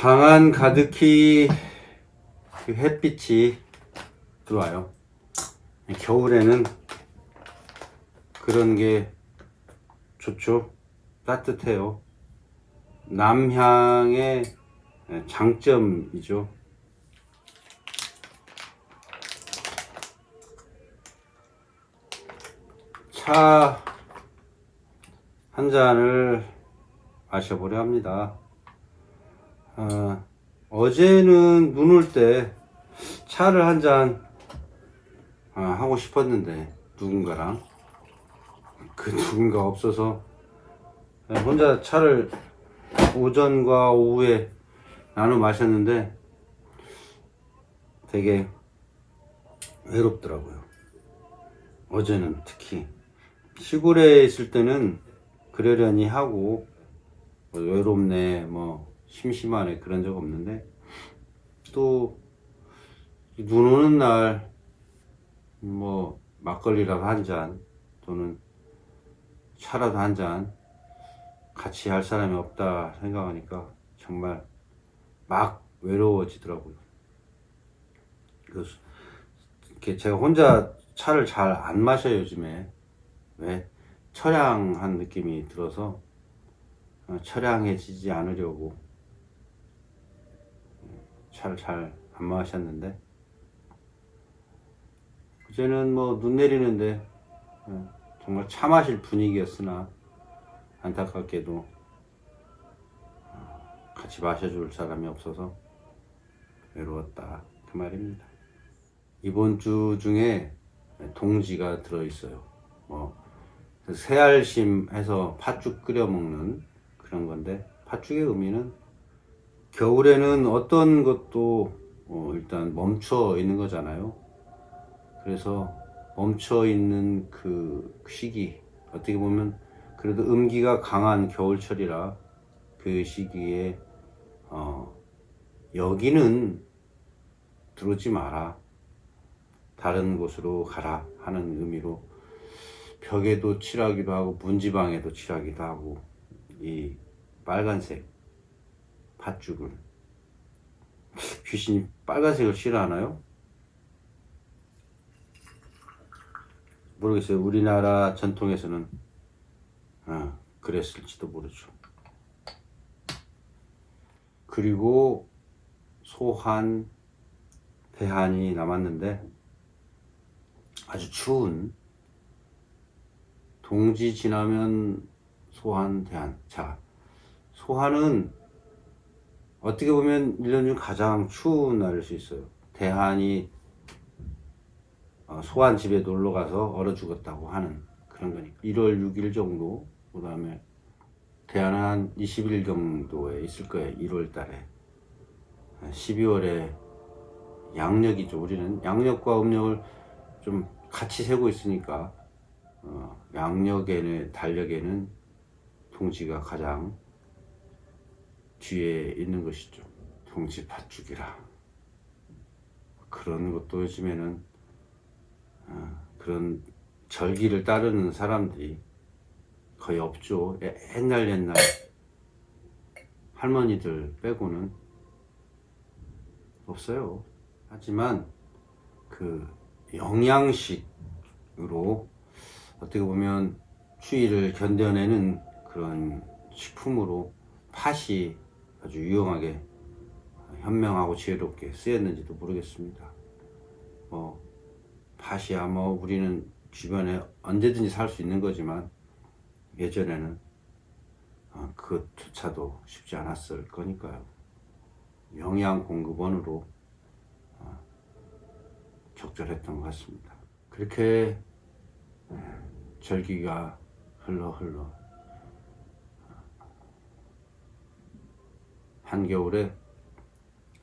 방 안 가득히 그 햇빛이 들어와요. 겨울에는 그런 게 좋죠. 따뜻해요. 남향의 장점이죠. 차 한 잔을 마셔보려 합니다. 어제는 눈 올 때 차를 한 잔 하고 싶었는데 누군가랑 그 누군가 없어서 혼자 차를 오전과 오후에 나눠 마셨는데 되게 외롭더라고요. 어제는 특히 시골에 있을 때는 그러려니 하고 뭐 외롭네 뭐 심심하네 그런 적 없는데 또 눈 오는 날 뭐 막걸리라도 한 잔 또는 차라도 한 잔 같이 할 사람이 없다 생각하니까 정말 막 외로워지더라고요. 그래서 이렇게 제가 혼자 차를 잘 안 마셔요 요즘에. 왜? 처량한 느낌이 들어서 처량해지지 않으려고 차를 잘 안 마셨는데 그제는 뭐 눈 내리는데 정말 차 마실 분위기였으나 안타깝게도 같이 마셔줄 사람이 없어서 외로웠다 그 말입니다. 이번 주 중에 동지가 들어있어요. 뭐 새알심 해서 팥죽 끓여 먹는 그런 건데 팥죽의 의미는 겨울에는 어떤 것도 일단 멈춰 있는 거잖아요. 그래서 멈춰 있는 그 시기 어떻게 보면 그래도 음기가 강한 겨울철이라 그 시기에 여기는 들어오지 마라 다른 곳으로 가라 하는 의미로 벽에도 칠하기도 하고 문지방에도 칠하기도 하고 이 빨간색 팥죽을 귀신이 빨간색을 싫어하나요? 모르겠어요. 우리나라 전통에서는 그랬을지도 모르죠. 그리고 소한, 대한이 남았는데 아주 추운 동지 지나면 소한, 대한. 자, 소한은 어떻게 보면 1년 중 가장 추운 날일 수 있어요. 대한이 소한 집에 놀러 가서 얼어 죽었다고 하는 그런 거니까 1월 6일 정도, 그 다음에 대한은 한 20일 정도에 있을 거예요. 1월 달에 12월에 양력이죠. 우리는 양력과 음력을 좀 같이 세고 있으니까 양력에는 달력에는 동지가 가장 뒤에 있는 것이죠. 동지 팥죽이라 그런 것도 요즘에는 그런 절기를 따르는 사람들이 거의 없죠. 옛날 할머니들 빼고는 없어요. 하지만 그 영양식으로 어떻게 보면 추위를 견뎌내는 그런 식품으로 팥이 아주 유용하게 현명하고 지혜롭게 쓰였는지도 모르겠습니다. 팥이야 뭐 우리는 주변에 언제든지 살 수 있는 거지만 예전에는 그것조차도 쉽지 않았을 거니까요. 영양 공급원으로 적절했던 것 같습니다. 그렇게 절기가 흘러 한겨울에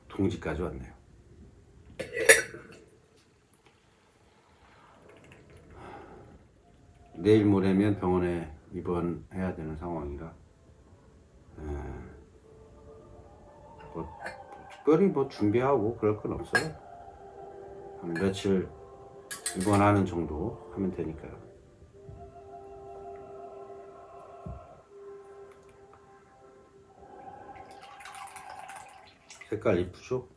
동지까지 왔네요. 내일 모레면 병원에 입원해야 되는 상황이라 특별히 준비하고 그럴 건 없어요. 한 며칠 입원하는 정도 하면 되니까요. 색깔 이쁘죠?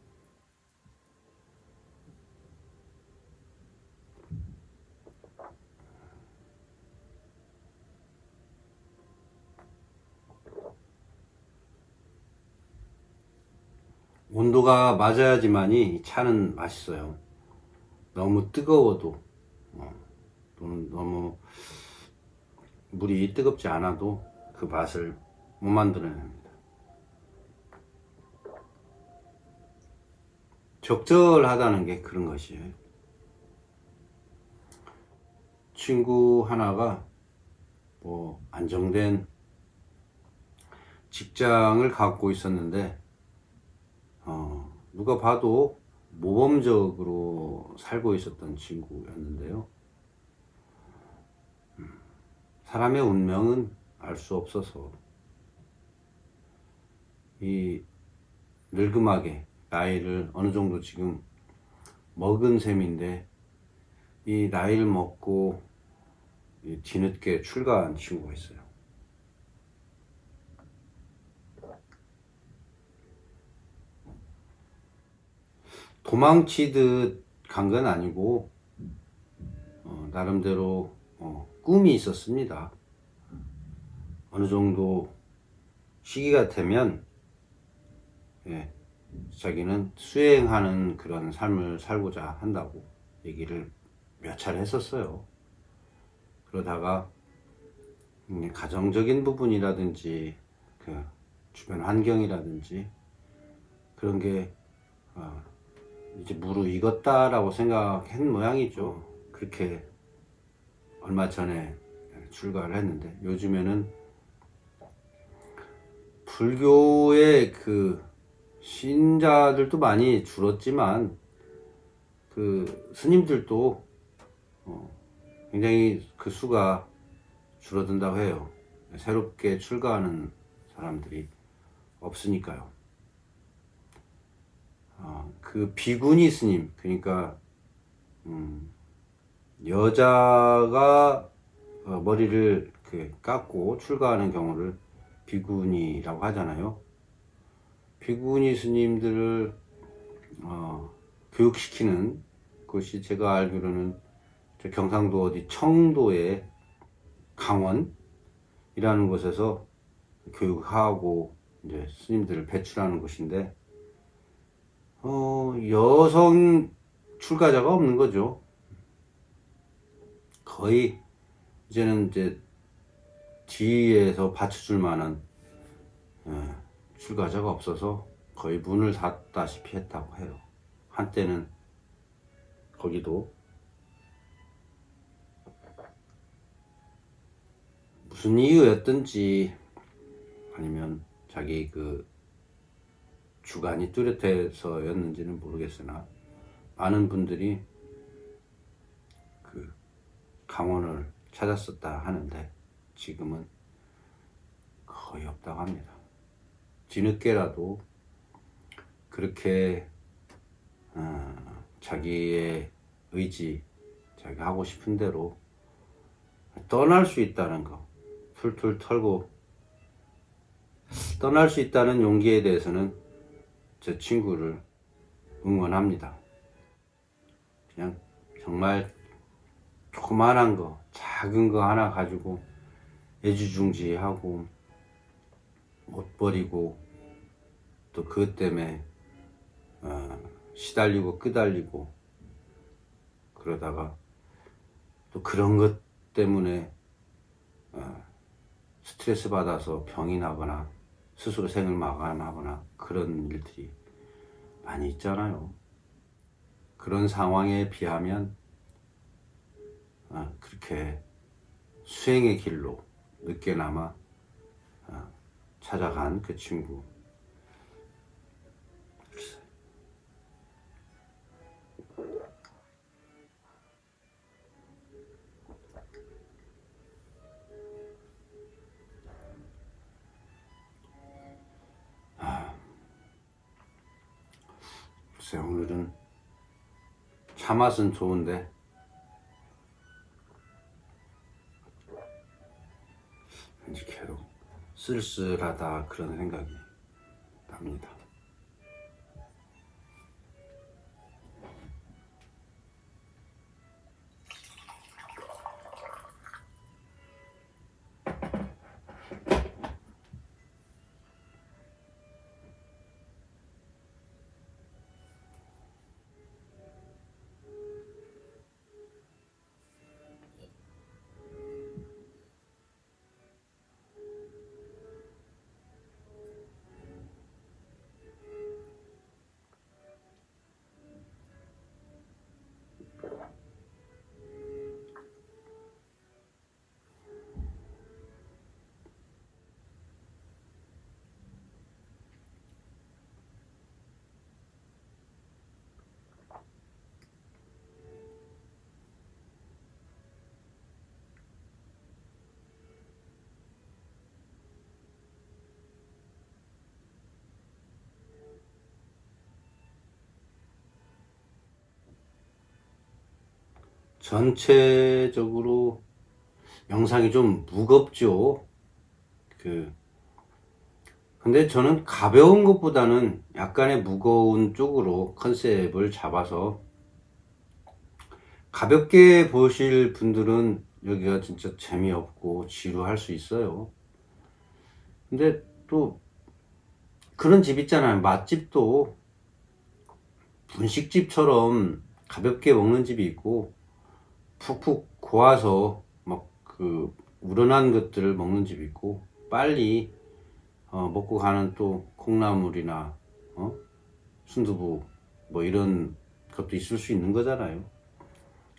온도가 맞아야지만이 차는 맛있어요. 너무 뜨거워도 또는 너무 물이 뜨겁지 않아도 그 맛을 못 만들어냅니다. 적절하다는 게 그런 것이에요. 친구 하나가 뭐 안정된 직장을 갖고 있었는데 누가 봐도 모범적으로 살고 있었던 친구였는데요. 사람의 운명은 알 수 없어서 이 늙음하게 나이를 어느 정도 지금 먹은 셈인데 이 나이를 먹고 뒤늦게 출가한 친구가 있어요. 도망치듯 간 건 아니고 나름대로 꿈이 있었습니다. 어느 정도 시기가 되면 자기는 수행하는 그런 삶을 살고자 한다고 얘기를 몇 차례 했었어요. 그러다가 가정적인 부분이라든지 그 주변 환경이라든지 그런 게 이제 무르익었다라고 생각한 모양이죠. 그렇게 얼마 전에 출가를 했는데 요즘에는 불교의 그 신자들도 많이 줄었지만 그 스님들도 굉장히 그 수가 줄어든다고 해요. 새롭게 출가하는 사람들이 없으니까요. 그 비구니 스님, 그러니까 여자가 머리를 깎고 출가하는 경우를 비구니라고 하잖아요. 비구니 스님들을 교육시키는 것이 제가 알기로는 경상도 어디 청도의 강원이라는 곳에서 교육하고 이제 스님들을 배출하는 곳인데 여성 출가자가 없는 거죠. 거의 이제는 이제 뒤에서 받쳐줄 만한 출가자가 없어서 거의 문을 닫다시피 했다고 해요. 한때는 거기도 무슨 이유였든지 아니면 자기 그 주관이 뚜렷해서였는지는 모르겠으나 많은 분들이 그 강원을 찾았었다 하는데 지금은 거의 없다고 합니다. 뒤늦게라도 그렇게 자기의 의지, 자기 하고 싶은 대로 떠날 수 있다는 거, 툴툴 털고 떠날 수 있다는 용기에 대해서는 제 친구를 응원합니다. 그냥 정말 조그만한 거, 작은 거 하나 가지고 애지중지하고 못 버리고 또 그것 때문에 시달리고 끄달리고 그러다가 또 그런 것 때문에 스트레스 받아서 병이 나거나 스스로 생을 마감하거나 그런 일들이 많이 있잖아요. 그런 상황에 비하면 그렇게 수행의 길로 늦게나마 찾아간 그 친구, 글쎄 오늘은 차 맛은 좋은데 왠지 계속 쓸쓸하다 그런 생각이 납니다. 전체적으로 영상이 좀 무겁죠. 근데 저는 가벼운 것보다는 약간의 무거운 쪽으로 컨셉을 잡아서 가볍게 보실 분들은 여기가 진짜 재미없고 지루할 수 있어요. 근데 또 그런 집 있잖아요. 맛집도 분식집처럼 가볍게 먹는 집이 있고 푹푹 고아서 막 우러난 것들을 먹는 집이 있고 빨리 먹고 가는 또 콩나물이나 순두부 뭐 이런 것도 있을 수 있는 거잖아요.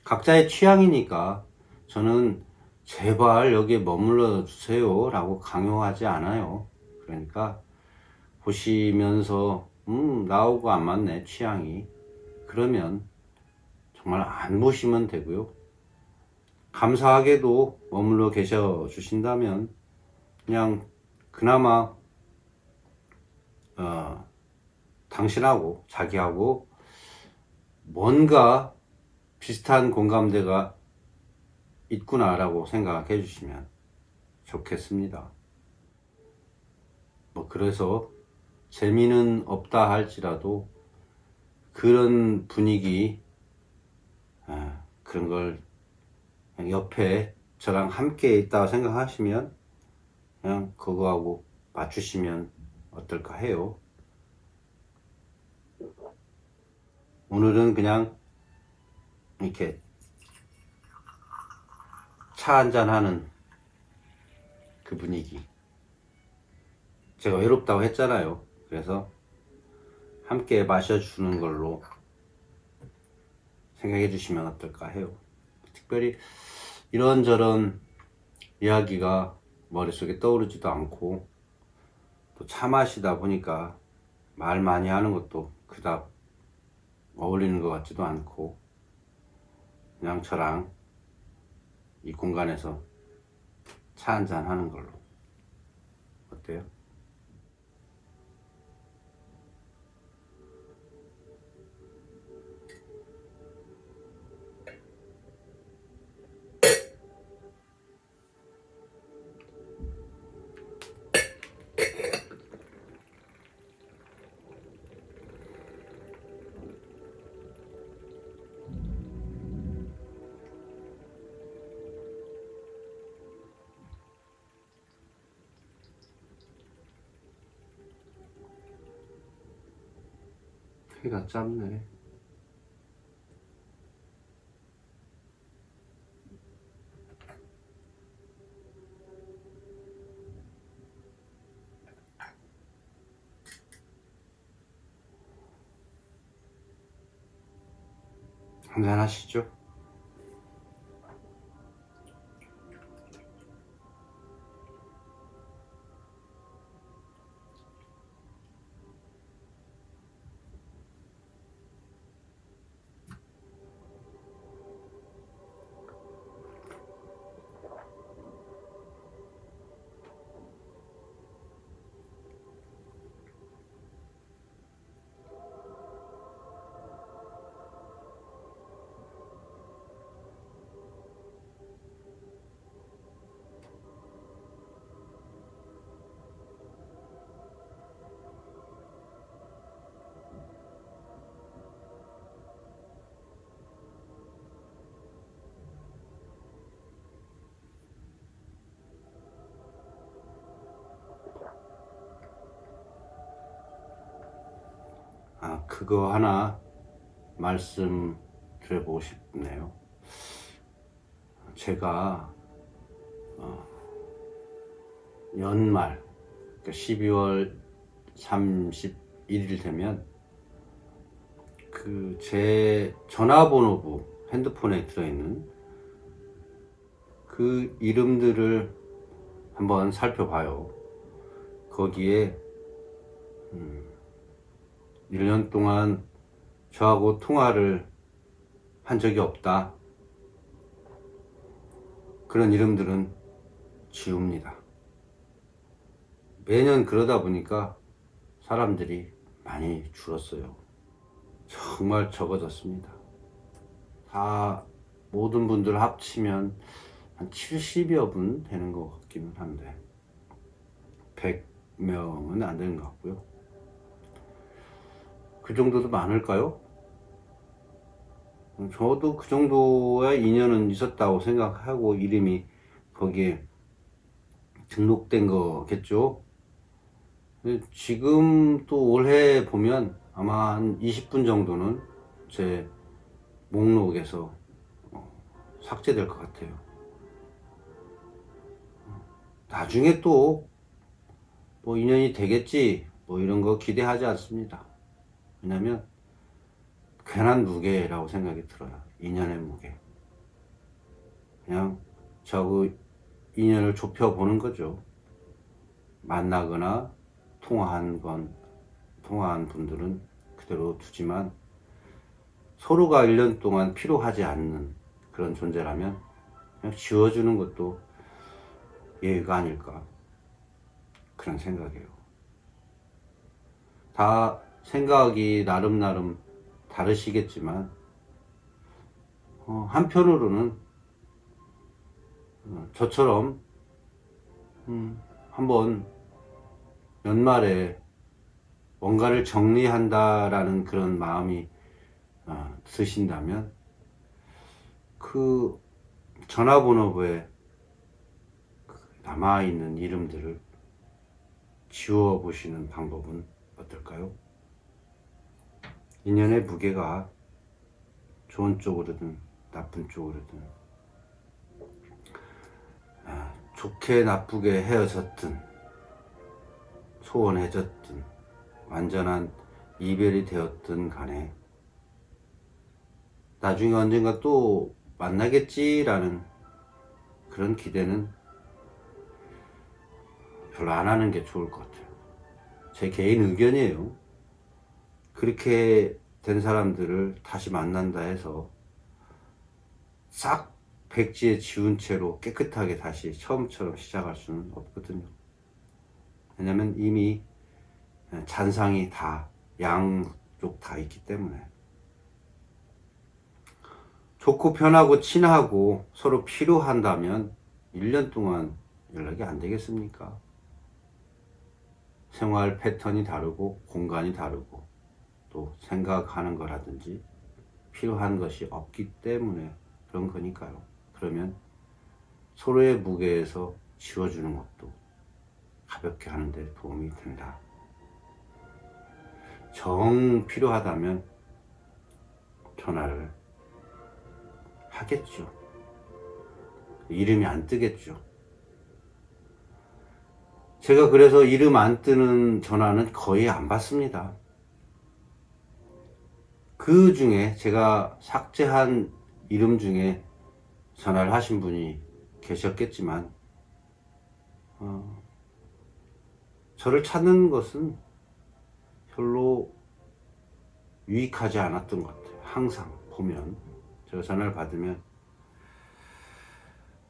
각자의 취향이니까 저는 제발 여기에 머물러 주세요 라고 강요하지 않아요. 그러니까 보시면서 나하고 안 맞네 취향이, 그러면 정말 안 보시면 되고요. 감사하게도 머물러 계셔 주신다면 그냥 그나마 당신하고 자기하고 뭔가 비슷한 공감대가 있구나 라고 생각해 주시면 좋겠습니다. 뭐 그래서 재미는 없다 할지라도 그런 분위기, 그런 걸 그냥 옆에 저랑 함께 있다고 생각하시면 그냥 그거하고 맞추시면 어떨까 해요. 오늘은 그냥 이렇게 차 한잔 하는 그 분위기, 제가 외롭다고 했잖아요. 그래서 함께 마셔주는 걸로 생각해 주시면 어떨까 해요. 특별히 이런저런 이야기가 머릿속에 떠오르지도 않고 또 차 마시다 보니까 말 많이 하는 것도 그닥 어울리는 것 같지도 않고 그냥 저랑 이 공간에서 차 한잔 하는 걸로 어때요? 해가 짧네. 한잔 하시죠. 그거 하나 말씀 드려보고 싶네요. 제가 연말, 그러니까 12월 31일 되면 제 전화번호부 핸드폰에 들어있는 그 이름들을 한번 살펴봐요. 거기에 1년 동안 저하고 통화를 한 적이 없다, 그런 이름들은 지웁니다. 매년 그러다 보니까 사람들이 많이 줄었어요. 정말 적어졌습니다. 다 모든 분들 합치면 한 70여 분 되는 것 같기는 한데 100명은 안 되는 것 같고요. 그 정도도 많을까요? 저도 그 정도의 인연은 있었다고 생각하고 이름이 거기에 등록된 거겠죠. 지금 또 올해 보면 아마 한 20분 정도는 제 목록에서 삭제될 것 같아요. 나중에 또 뭐 인연이 되겠지 뭐 이런 거 기대하지 않습니다. 왜냐면 괜한 무게라고 생각이 들어요. 인연의 무게. 그냥 저그 인연을 좁혀보는 거죠. 만나거나 통화한 분들은 그대로 두지만 서로가 1년 동안 필요하지 않는 그런 존재라면 그냥 지워주는 것도 예의가 아닐까 그런 생각이에요. 다 생각이 나름 다르시겠지만 한편으로는 저처럼 한번 연말에 뭔가를 정리한다라는 그런 마음이 드신다면 그 전화번호부에 남아있는 이름들을 지워보시는 방법은 어떨까요? 인연의 무게가 좋은 쪽으로든 나쁜 쪽으로든 좋게 나쁘게 헤어졌든 소원해졌든 완전한 이별이 되었든 간에 나중에 언젠가 또 만나겠지라는 그런 기대는 별로 안 하는 게 좋을 것 같아요. 제 개인 의견이에요. 그렇게 된 사람들을 다시 만난다 해서 싹 백지에 지운 채로 깨끗하게 다시 처음처럼 시작할 수는 없거든요. 왜냐면 이미 잔상이 다 양쪽 다 있기 때문에 좋고 편하고 친하고 서로 필요한다면 1년 동안 연락이 안 되겠습니까? 생활 패턴이 다르고 공간이 다르고 또 생각하는 거라든지 필요한 것이 없기 때문에 그런 거니까요. 그러면 서로의 무게에서 지워주는 것도 가볍게 하는데 도움이 된다. 정 필요하다면 전화를 하겠죠. 이름이 안 뜨겠죠. 제가 그래서 이름 안 뜨는 전화는 거의 안 받습니다. 그 중에 제가 삭제한 이름 중에 전화를 하신 분이 계셨겠지만 저를 찾는 것은 별로 유익하지 않았던 것 같아요. 항상 보면 제가 전화를 받으면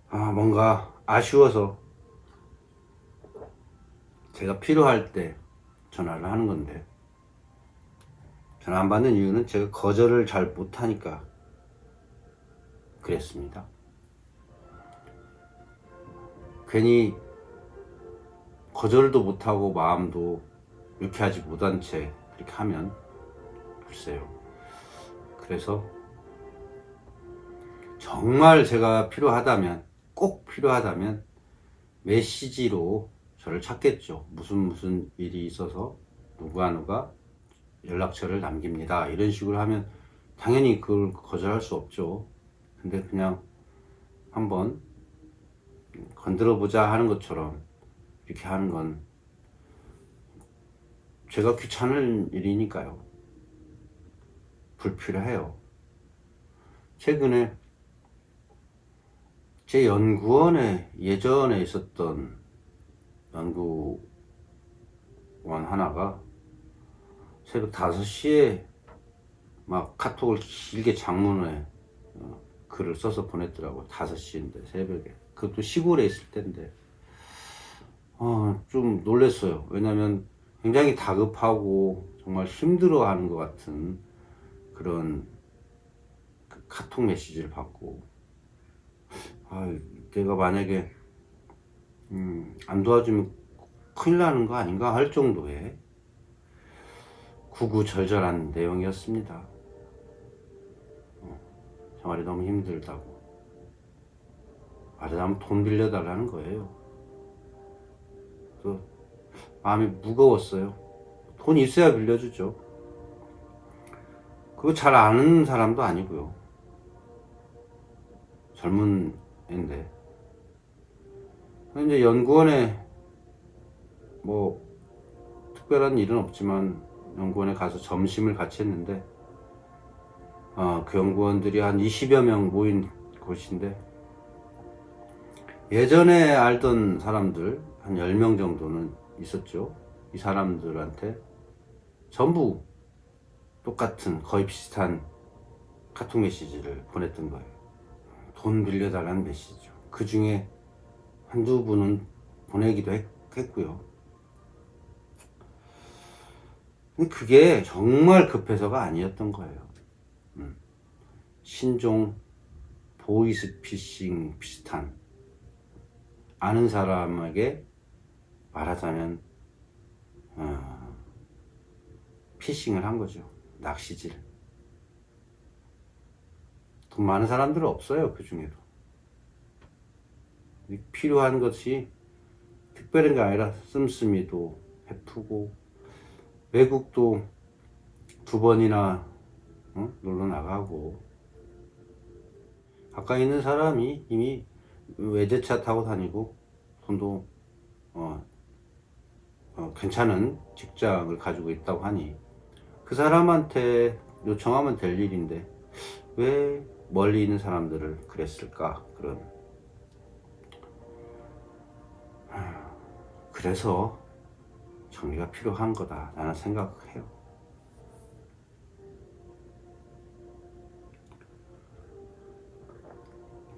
뭔가 아쉬워서 제가 필요할 때 전화를 하는 건데 전화 안 받는 이유는 제가 거절을 잘 못하니까 그랬습니다. 괜히 거절도 못하고 마음도 유쾌하지 못한 채 그렇게 하면 글쎄요. 그래서 정말 제가 필요하다면 꼭 필요하다면 메시지로 저를 찾겠죠. 무슨 일이 있어서 누가 연락처를 남깁니다. 이런 식으로 하면 당연히 그걸 거절할 수 없죠. 근데 그냥 한번 건드려보자 하는 것처럼 이렇게 하는 건 제가 귀찮은 일이니까요. 불필요해요. 최근에 제 연구원에 예전에 있었던 연구원 하나가 새벽 5시에 막 카톡을 길게 장문에 글을 써서 보냈더라고요. 5시인데 새벽에. 그것도 시골에 있을 때인데 좀 놀랐어요. 왜냐면 굉장히 다급하고 정말 힘들어하는 것 같은 그런 카톡 메시지를 받고 내가 만약에 안 도와주면 큰일 나는 거 아닌가 할 정도의 구구절절한 내용이었습니다. 생활이 너무 힘들다고 말하자면 돈 빌려달라는 거예요. 또 마음이 무거웠어요. 돈 있어야 빌려주죠. 그거 잘 아는 사람도 아니고요. 젊은 애인데 이제 연구원에 뭐 특별한 일은 없지만 연구원에 가서 점심을 같이 했는데 그 연구원들이 한 20여 명 모인 곳인데 예전에 알던 사람들 한 10명 정도는 있었죠. 이 사람들한테 전부 똑같은 거의 비슷한 카톡 메시지를 보냈던 거예요. 돈 빌려달라는 메시지죠. 그 중에 한두 분은 보내기도 했고요. 근데 그게 정말 급해서가 아니었던 거예요. 신종 보이스피싱 비슷한 아는 사람에게 말하자면 피싱을 한 거죠. 낚시질. 돈 많은 사람들은 없어요. 그 중에도 필요한 것이 특별한 게 아니라 씀씀이도 베푸고 외국도 2번이나 놀러 나가고 가까이 있는 사람이 이미 외제차 타고 다니고 돈도 괜찮은 직장을 가지고 있다고 하니 그 사람한테 요청하면 될 일인데 왜 멀리 있는 사람들을 그랬을까? 그래서 정리가 필요한 거다 라는 생각해요.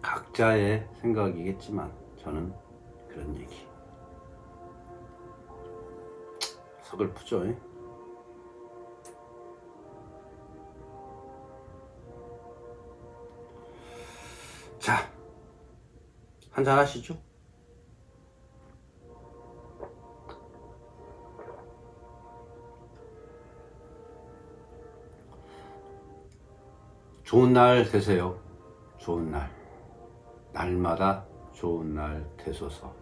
각자의 생각이겠지만 저는 그런 얘기 서글프죠. 자, 한잔 하시죠. 좋은 날 되세요. 좋은 날. 날마다 좋은 날 되소서.